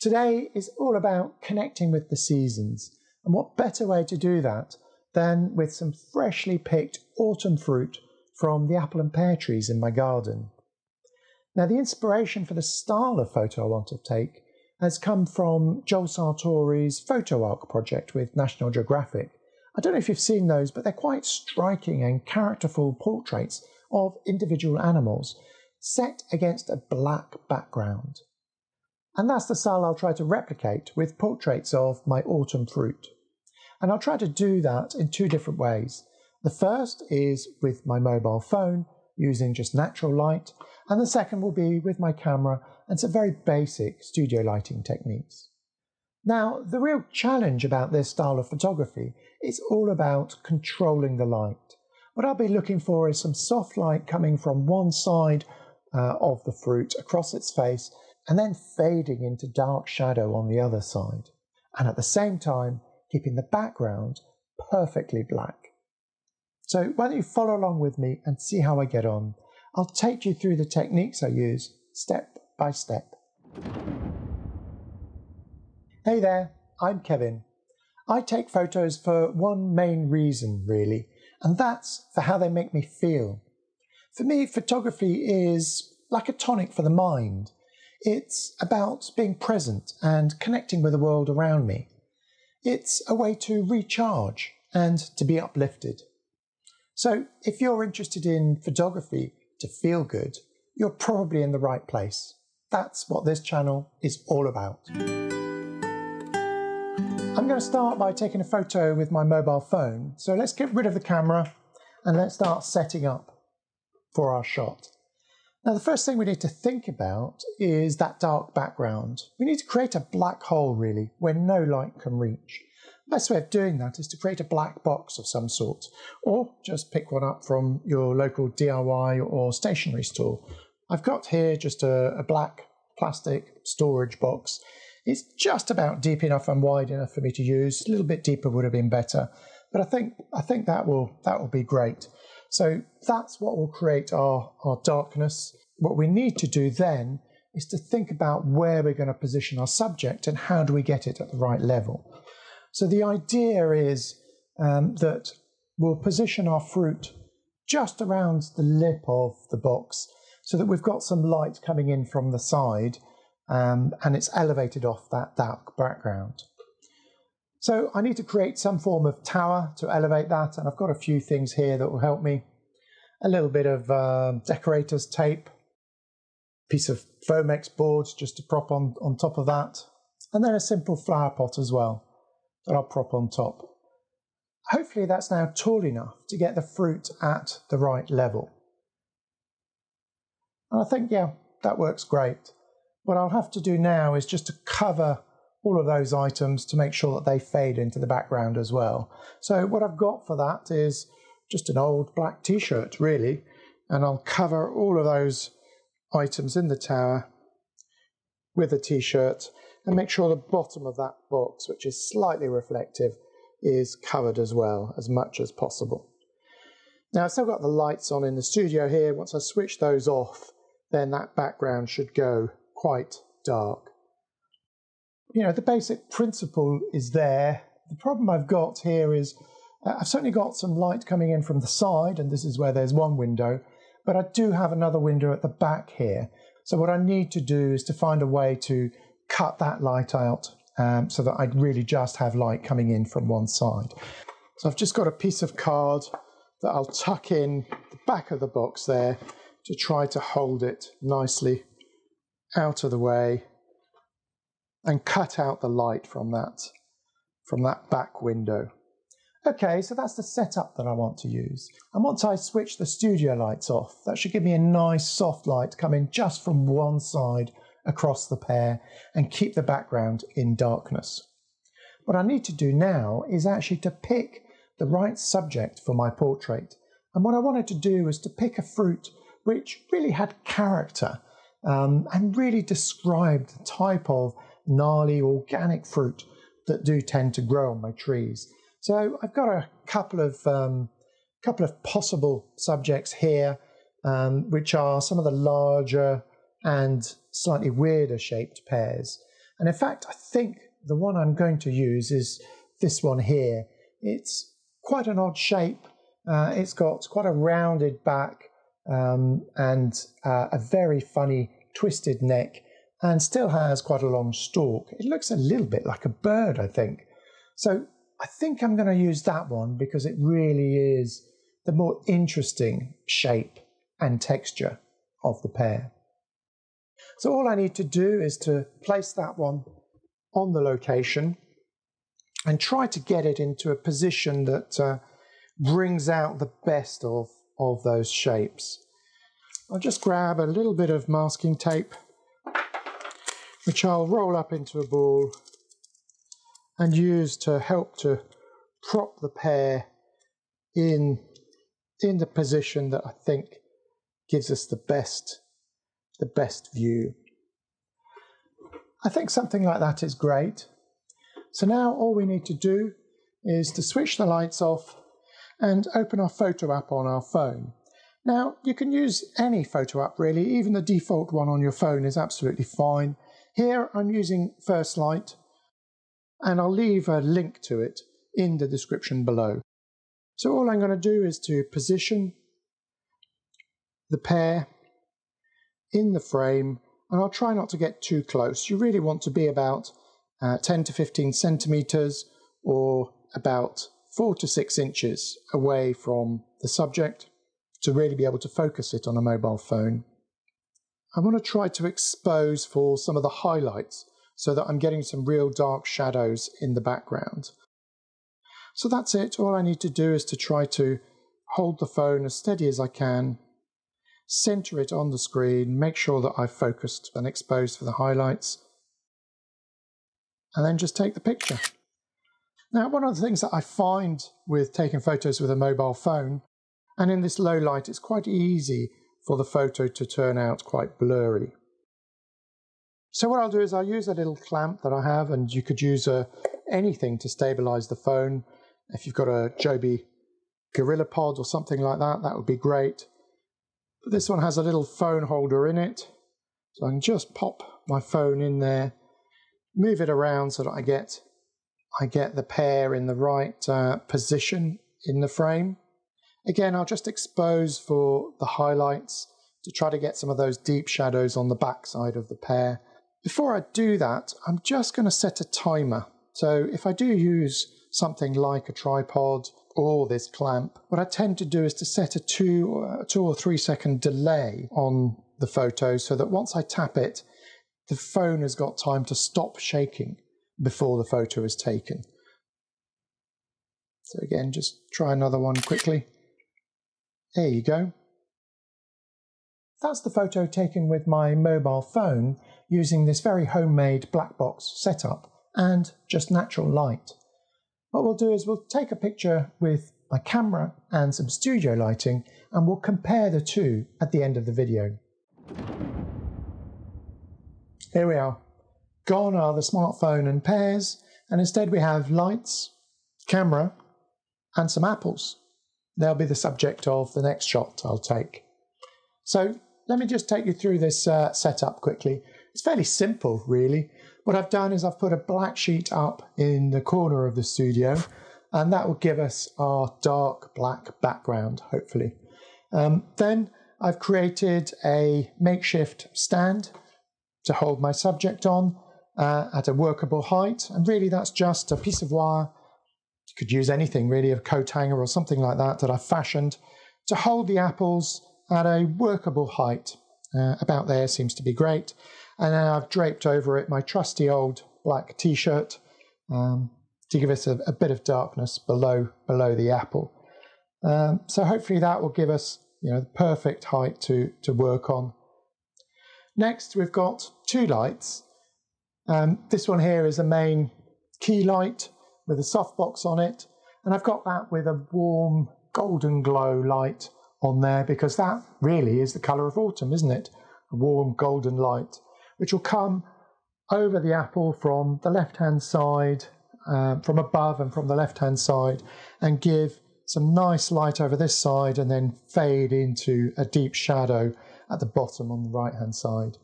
Today is all about connecting with the seasons, and what better way to do that than with some freshly picked autumn fruit from the apple and pear trees in my garden. Now, the inspiration for the style of photo I want to take has come from Joel Sartore's photo arc project with National Geographic. I don't know if you've seen those, but they're quite striking and characterful portraits of individual animals set against a black background. And that's the style I'll try to replicate with portraits of my autumn fruit. And I'll try to do that in two different ways. The first is with my mobile phone using just natural light, and the second will be with my camera and some very basic studio lighting techniques. Now, the real challenge about this style of photography is all about controlling the light. What I'll be looking for is some soft light coming from one side of the fruit across its face and then fading into dark shadow on the other side, and at the same time keeping the background perfectly black. So why don't you follow along with me and see how I get on. I'll take you through the techniques I use step by step. Hey there, I'm Kevin. I take photos for one main reason really, and that's for how they make me feel. For me, photography is like a tonic for the mind. It's about being present and connecting with the world around me. It's a way to recharge and to be uplifted. So if you're interested in photography to feel good, you're probably in the right place. That's what this channel is all about. I'm going to start by taking a photo with my mobile phone. So let's get rid of the camera and let's start setting up for our shot. Now, the first thing we need to think about is that dark background. We need to create a black hole, really, where no light can reach. The best way of doing that is to create a black box of some sort, or just pick one up from your local DIY or stationery store. I've got here just a black plastic storage box. It's just about deep enough and wide enough for me to use. A little bit deeper would have been better, but I think that will be great. So that's what will create our darkness. What we need to do then is to think about where we're going to position our subject and how do we get it at the right level. So the idea is that we'll position our fruit just around the lip of the box so that we've got some light coming in from the side and it's elevated off that dark background. So I need to create some form of tower to elevate that, and I've got a few things here that will help me. A little bit of decorator's tape, piece of Fomex boards just to prop on top of that, and then a simple flower pot as well that I'll prop on top. Hopefully that's now tall enough to get the fruit at the right level. And I think, yeah, that works great. What I'll have to do now is just to cover all of those items to make sure that they fade into the background as well. So what I've got for that is just an old black t-shirt really, and I'll cover all of those items in the tower with a t-shirt and make sure the bottom of that box, which is slightly reflective, is covered as well, as much as possible. Now I've still got the lights on in the studio here. Once I switch those off, then that background should go quite dark. You know, the basic principle is there. The problem I've got here is I've certainly got some light coming in from the side, and this is where there's one window, but I do have another window at the back here. So what I need to do is to find a way to cut that light out so that I really just have light coming in from one side. So I've just got a piece of card that I'll tuck in the back of the box there to try to hold it nicely out of the way and cut out the light from that back window. Okay, so that's the setup that I want to use. And once I switch the studio lights off, that should give me a nice soft light coming just from one side across the pair and keep the background in darkness. What I need to do now is actually to pick the right subject for my portrait. And what I wanted to do was to pick a fruit which really had character and really described the type of gnarly organic fruit that do tend to grow on my trees. So I've got a couple of possible subjects here, which are some of the larger and slightly weirder shaped pears. And in fact, I think the one I'm going to use is this one here. It's quite an odd shape. It's got quite a rounded back and a very funny twisted neck, and still has quite a long stalk. It looks a little bit like a bird, I think. So I think I'm going to use that one because it really is the more interesting shape and texture of the pair. So all I need to do is to place that one on the location and try to get it into a position that brings out the best of those shapes. I'll just grab a little bit of masking tape, which I'll roll up into a ball and use to help to prop the pair in the position that I think gives us the best view. I think something like that is great. So now all we need to do is to switch the lights off and open our photo app on our phone. Now you can use any photo app really, even the default one on your phone is absolutely fine. Here I'm using Firstlight, and I'll leave a link to it in the description below. So all I'm going to do is to position the pair in the frame, and I'll try not to get too close. You really want to be about 10 to 15 centimeters or about 4 to 6 inches away from the subject to really be able to focus it on a mobile phone. I want to try to expose for some of the highlights so that I'm getting some real dark shadows in the background. So that's it. All I need to do is to try to hold the phone as steady as I can, center it on the screen, make sure that I've focused and exposed for the highlights, and then just take the picture. Now, one of the things that I find with taking photos with a mobile phone, and in this low light, it's quite easy for the photo to turn out quite blurry. So what I'll do is I'll use a little clamp that I have, and you could use anything to stabilize the phone. If you've got a Joby Gorilla Pod or something like that, that would be great. But this one has a little phone holder in it, so I can just pop my phone in there, move it around so that I get the pair in the right position in the frame. Again, I'll just expose for the highlights to try to get some of those deep shadows on the back side of the pair. Before I do that, I'm just going to set a timer. So if I do use something like a tripod or this clamp, what I tend to do is to set a 2 or 3 second delay on the photo so that once I tap it, the phone has got time to stop shaking before the photo is taken. So again, just try another one quickly. There you go. That's the photo taken with my mobile phone using this very homemade black box setup and just natural light. What we'll do is we'll take a picture with my camera and some studio lighting, and we'll compare the two at the end of the video. Here we are. Gone are the smartphone and pairs, and instead we have lights, camera, and some apples. They'll be the subject of the next shot I'll take. So let me just take you through this setup quickly. It's fairly simple, really. What I've done is I've put a black sheet up in the corner of the studio, and that will give us our dark black background, hopefully. Then I've created a makeshift stand to hold my subject on at a workable height, and really that's just a piece of wire. You could use anything really, a coat hanger or something like that I've fashioned to hold the apples at a workable height. About there seems to be great. And then I've draped over it my trusty old black t-shirt to give us a bit of darkness below the apple. So hopefully that will give us the perfect height to work on. Next we've got two lights. This one here is a main key light with a softbox on it, and I've got that with a warm golden glow light on there because that really is the colour of autumn, isn't it? A warm golden light, which will come over the apple from the left-hand side, from above and from the left-hand side, and give some nice light over this side and then fade into a deep shadow at the bottom on the right-hand side.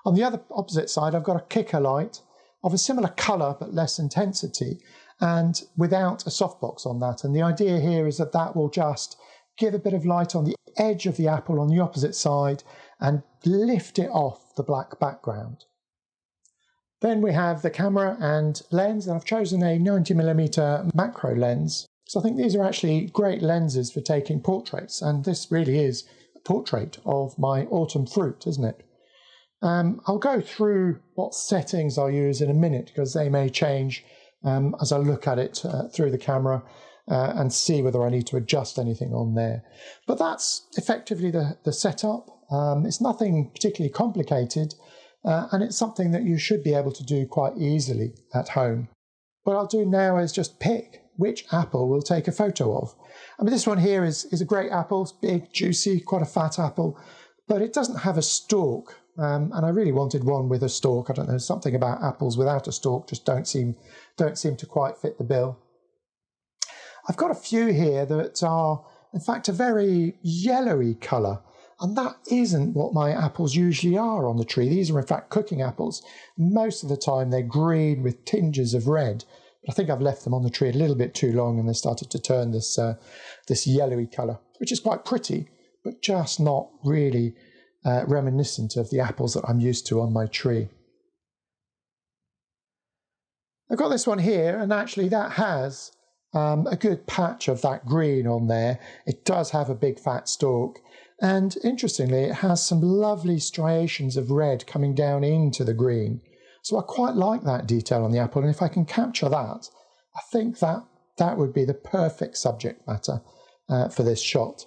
On the other opposite side, I've got a kicker light, of a similar colour but less intensity, and without a softbox on that. And the idea here is that that will just give a bit of light on the edge of the apple on the opposite side and lift it off the black background. Then we have the camera and lens, and I've chosen a 90mm macro lens. So I think these are actually great lenses for taking portraits, and this really is a portrait of my autumn fruit, isn't it? I'll go through what settings I'll use in a minute, because they may change as I look at it through the camera and see whether I need to adjust anything on there. But that's effectively the setup. It's nothing particularly complicated, and it's something that you should be able to do quite easily at home. What I'll do now is just pick which apple we'll take a photo of. I mean, this one here is a great apple. It's big, juicy, quite a fat apple, but it doesn't have a stalk. And I really wanted one with a stalk. I don't know, something about apples without a stalk just don't seem to quite fit the bill. I've got a few here that are, in fact, a very yellowy colour, and that isn't what my apples usually are on the tree. These are, in fact, cooking apples. Most of the time they're green with tinges of red, but I think I've left them on the tree a little bit too long, and they started to turn this yellowy colour, which is quite pretty, but just not really reminiscent of the apples that I'm used to on my tree. I've got this one here, and actually that has a good patch of that green on there. It does have a big fat stalk, and interestingly it has some lovely striations of red coming down into the green. So I quite like that detail on the apple, and if I can capture that, I think that would be the perfect subject matter for this shot.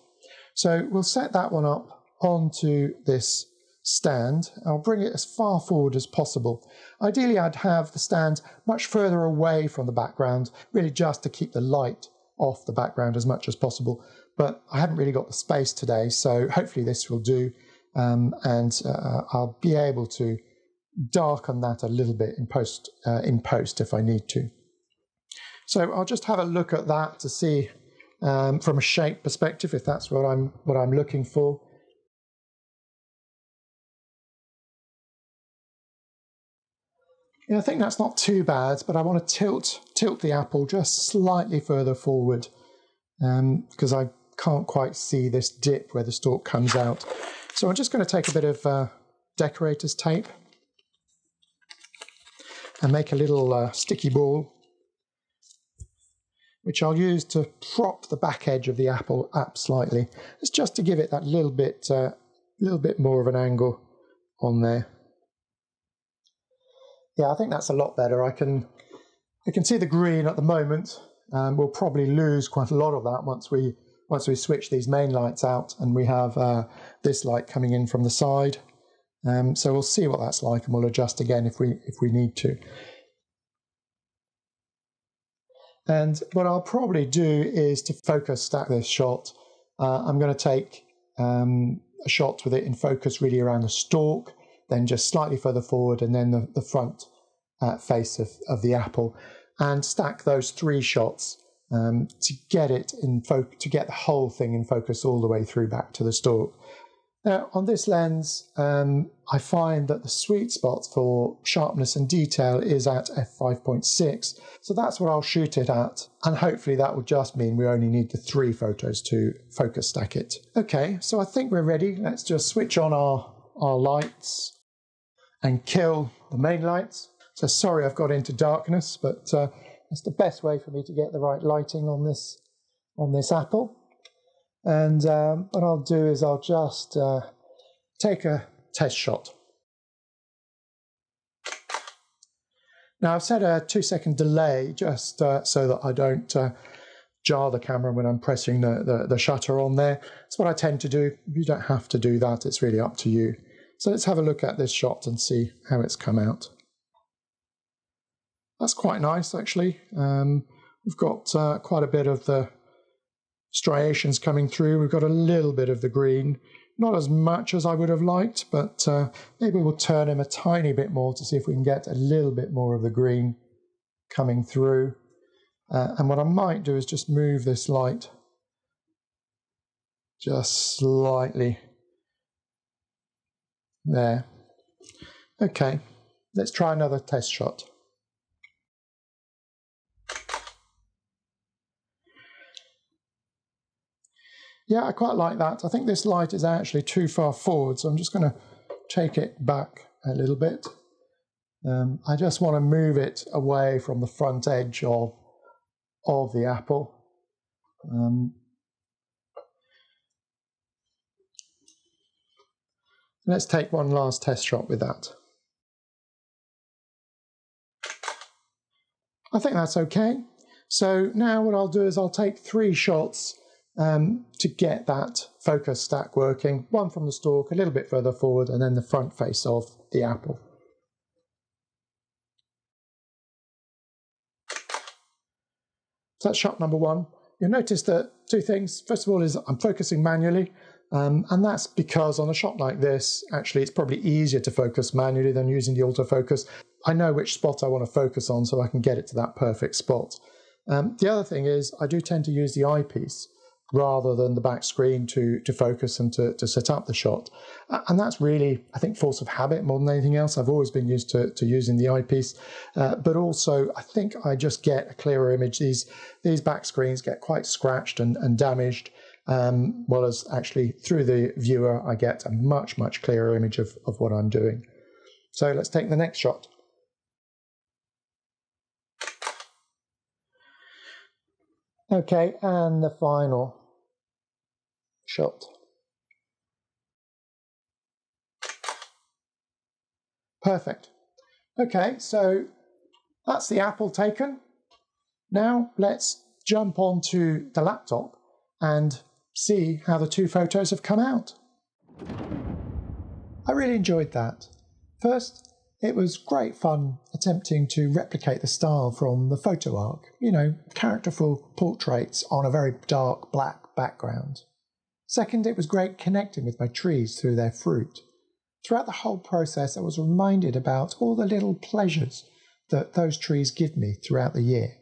So we'll set that one up onto this stand. I'll bring it as far forward as possible. Ideally, I'd have the stand much further away from the background, really just to keep the light off the background as much as possible. But I haven't really got the space today, so hopefully this will do, and I'll be able to darken that a little bit in post if I need to. So I'll just have a look at that to see from a shape perspective if that's what I'm looking for. Yeah, I think that's not too bad, but I want to tilt the apple just slightly further forward because I can't quite see this dip where the stalk comes out. So I'm just going to take a bit of decorator's tape and make a little sticky ball, which I'll use to prop the back edge of the apple up slightly. It's just to give it that little bit more of an angle on there. Yeah, I think that's a lot better. I can see the green at the moment. We'll probably lose quite a lot of that once we switch these main lights out and we have this light coming in from the side. So we'll see what that's like, and we'll adjust again if we need to. And what I'll probably do is to focus stack this shot. I'm going to take a shot with it in focus really around the stalk, then just slightly further forward, and then the front face of the apple, and stack those three shots to get it in to get the whole thing in focus all the way through back to the stalk. Now on this lens, I find that the sweet spot for sharpness and detail is at f5.6, so that's what I'll shoot it at, and hopefully that will just mean we only need the 3 photos to focus stack it. Okay, so I think we're ready. Let's just switch on our lights and kill the main lights. So sorry I've got into darkness, but it's the best way for me to get the right lighting on this apple. And what I'll do is I'll just take a test shot. Now I've set a 2-second delay just so that I don't jar the camera when I'm pressing the shutter on there. That's what I tend to do. You don't have to do that, it's really up to you. So let's have a look at this shot and see how it's come out. That's quite nice actually. We've got quite a bit of the striations coming through. We've got a little bit of the green, not as much as I would have liked, but maybe we'll turn him a tiny bit more to see if we can get a little bit more of the green coming through. And what I might do is just move this light just slightly there. Okay, let's try another test shot. Yeah, I quite like that. I think this light is actually too far forward, so I'm just going to take it back a little bit. I just want to move it away from the front edge of the apple. Let's take one last test shot with that. I think that's okay. So now what I'll do is I'll take 3 shots to get that focus stack working. One from the stalk, a little bit further forward, and then the front face of the apple. So that's shot number 1. You'll notice that 2 things. First of all is I'm focusing manually, and that's because on a shot like this, actually it's probably easier to focus manually than using the autofocus. I know which spot I want to focus on, so I can get it to that perfect spot. The other thing is I do tend to use the eyepiece rather than the back screen to focus and to set up the shot. And that's really, I think, force of habit more than anything else. I've always been used to using the eyepiece, but also I think I just get a clearer image. These back screens get quite scratched and damaged, well as actually through the viewer I get a much, much clearer image of what I'm doing. So let's take the next shot. Okay, and the final shot. Perfect. Okay, so that's the apple taken. Now let's jump onto the laptop and see how the 2 photos have come out. I really enjoyed that. First, it was great fun attempting to replicate the style from the photo arc, you know, characterful portraits on a very dark black background. Second, it was great connecting with my trees through their fruit. Throughout the whole process, I was reminded about all the little pleasures that those trees give me throughout the year.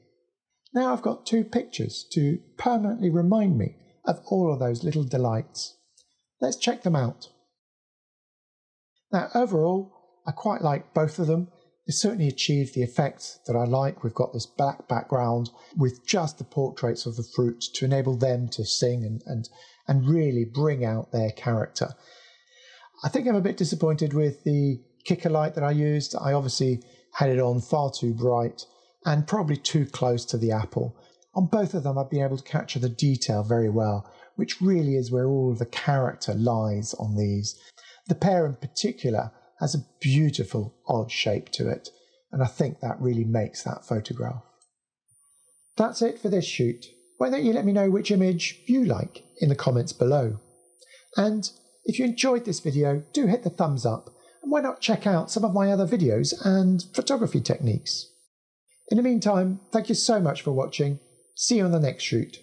Now I've got 2 pictures to permanently remind me of all of those little delights. Let's check them out. Now overall, I quite like both of them. They certainly achieve the effect that I like. We've got this black background with just the portraits of the fruit to enable them to sing and really bring out their character. I think I'm a bit disappointed with the kicker light that I used. I obviously had it on far too bright and probably too close to the apple. On both of them I've been able to capture the detail very well, which really is where all of the character lies on these. The pear in particular has a beautiful odd shape to it, and I think that really makes that photograph. That's it for this shoot. Why don't you let me know which image you like in the comments below. And if you enjoyed this video, do hit the thumbs up, and why not check out some of my other videos and photography techniques. In the meantime, thank you so much for watching. See you on the next shoot.